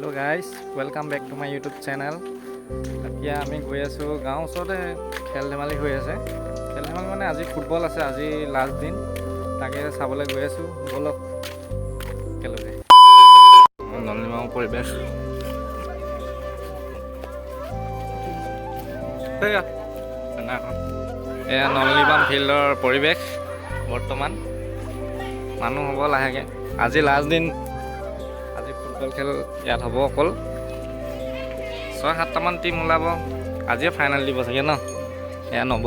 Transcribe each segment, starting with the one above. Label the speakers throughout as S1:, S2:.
S1: Hello guys welcome back to my YouTube channel. এতিয়া আমি গৈ আছোঁ গাঁৱৰ ওচৰতে খেল ধেমালি হৈ আছে। খেল ধেমালি মানে আজি ফুটবল আছে, আজি লাষ্ট দিন, তাকে চাবলৈ গৈ আছোঁ। বলক একেলগে। নলিনীবামৰ পৰিৱেশ এয়া নলিনীবাম ফিল্ডৰ পৰিৱেশ। বৰ্তমান মানুহ হ'ব লাহেকৈ। আজি লাষ্ট দিন, আজি ফুটবল খেল ইয়াত হ'ব। অকল 6-7টামান টিম ওলাব। আজিয়ে ফাইনেল দিব চাগে ন? এয়া নব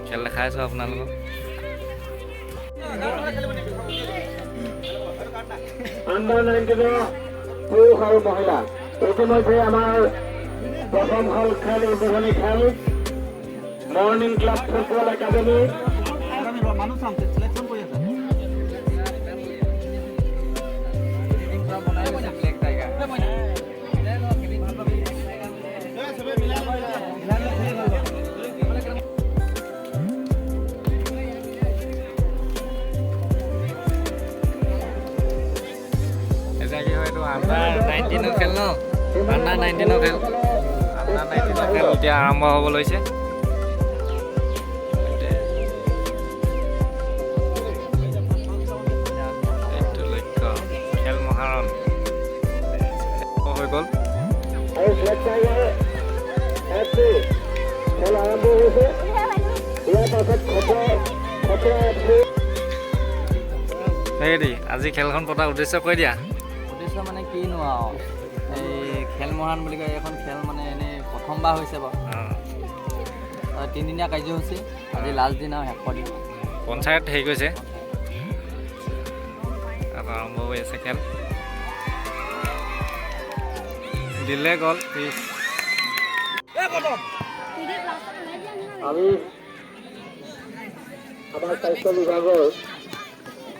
S1: খেল দেখাই আছোঁ আপোনালোকক।
S2: আণ্ডাৰ-19 পুৰুষ আৰু মহিলা ইতিমধ্যে আমাৰ প্ৰথম হল খেল উদ্বোধনী খেল মৰ্ণিং ক্লাব ফুটবল একাডেমি। আণ্ডাৰ-19 খেল ন? আণ্ডাৰ-19 খেল, আণ্ডাৰ-19 খেল এতিয়া আৰম্ভ হ'ব লৈছে। খেল মহাৰণ হৈ গ'ল। খেল আৰম্ভ হৈছে। ইয়াৰ পাছত
S1: হেৰি আজি খেলখন পতাৰ উদ্দেশ্য কৈ দিয়া।
S3: উদ্দেশ্য মানে কিনো আৰু এই খেল মহাৰণ বুলি কয়। এইখন খেল মানে এনেই প্ৰথমবাৰ হৈছে বাৰু। 3দিনীয়া কাৰ্যসূচী, আজি লাষ্ট দিন আৰু শেষৰ দিন।
S1: পঞ্চায়ত হেৰি কৈছে, আৰম্ভ হৈ আছে খেল। দিলে গ'ল।
S2: আমি আমাৰ স্বাস্থ্য বিভাগৰ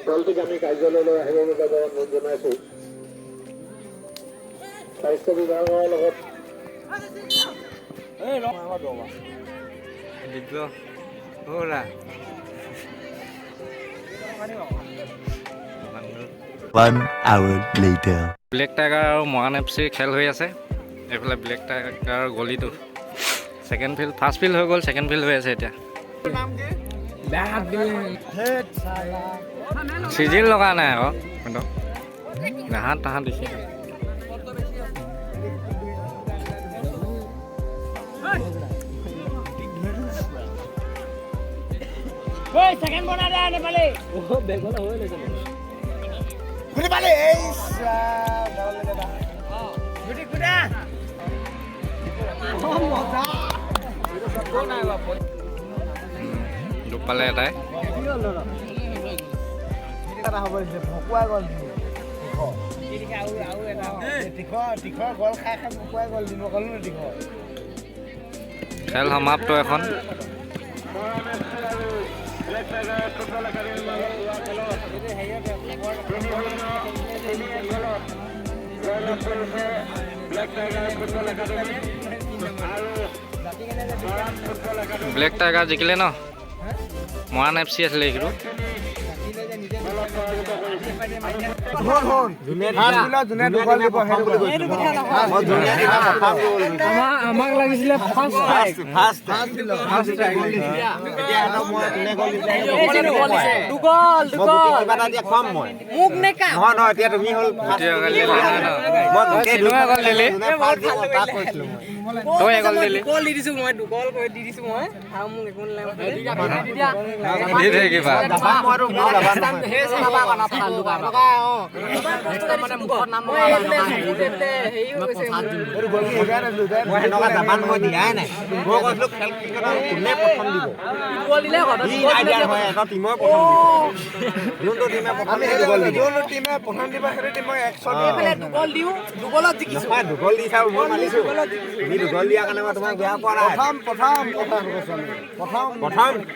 S2: দলটোক আমি কাৰ্যালয়লৈ আহিবৰ বাবে অনুৰোধ জনাইছোঁ। স্বাস্থ্য বিভাগৰ লগত
S4: One hour later.
S1: Black Tiger আৰু মৰাণ FC খেল হৈ আছে। এইফালে ব্লেক টাইগাৰ গলিটো ছেকেণ্ড ফিল্ড, ফাৰ্ষ্ট ফিল্ড হৈ গ'ল, ছেকেণ্ড ফিল্ড হৈ আছে এতিয়া। চিজিল লগা নাই আকৌ, কিন্তু নাহাত তাহাত দিছে। দুখ পালে এটাই। খেল সমাপ্ত এখন। ব্লেক টাইগাৰ জিকিলে ন? মৰাণ FC আছিলে এইটো। আমাক লাগিছিলে
S5: প্ৰথম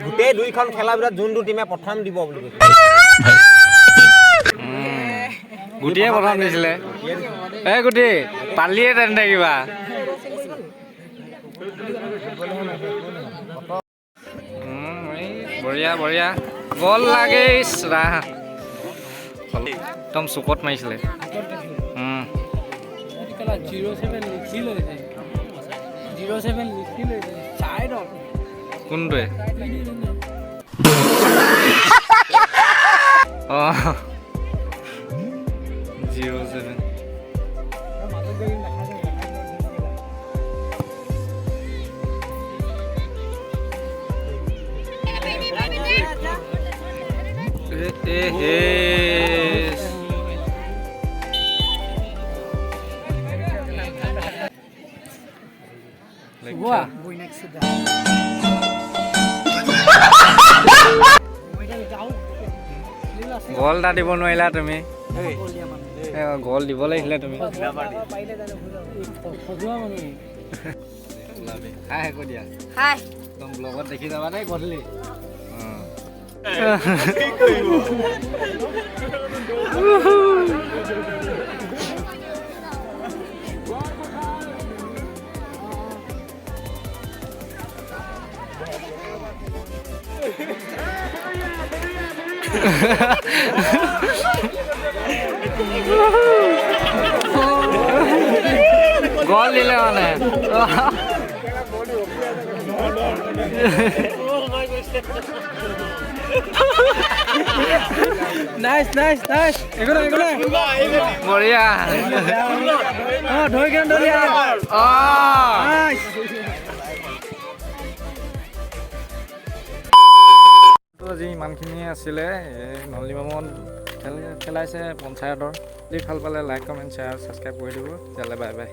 S5: গোটেই দুইখন খেলাৰ ভিতৰত যোনটো টিমে প্ৰথম দিব বুলি কৈছে।
S1: গুটিয়ে প্ৰথম দিছিলে। এই গুটি পালিয়ে তেন্তে কিবা। বঢ়িয়া বঢ়িয়া গ'ল লাগে। একদম চুকত মাৰিছিলে
S2: আজিকালি 07 লিখি লৈছে 07 লিখি লৈছে চাইডত
S1: কোনটোৱে অঁ 07 গল এটা দিব নোৱাৰিলা তুমি গল দিব লাগিছিলে তুমি খাই আকৌ দিয়া একদম ব্লগত দেখি যাবা দেই গধূলি গল দিলে মানে
S2: নাইস নাইস নাইস একো নাই
S1: বঢ়িয়া
S2: ধৰি কেনে ধৰি নাইস
S1: আজি ইমানখিনিয়ে আছিলে নলী মামত খেল খেলাইছে পঞ্চায়তৰ যদি ভাল পালে লাইক কমেণ্ট শ্বেয়াৰ ছাবস্ক্ৰাইব কৰি দিব তেতিয়াহ'লে বাই বাই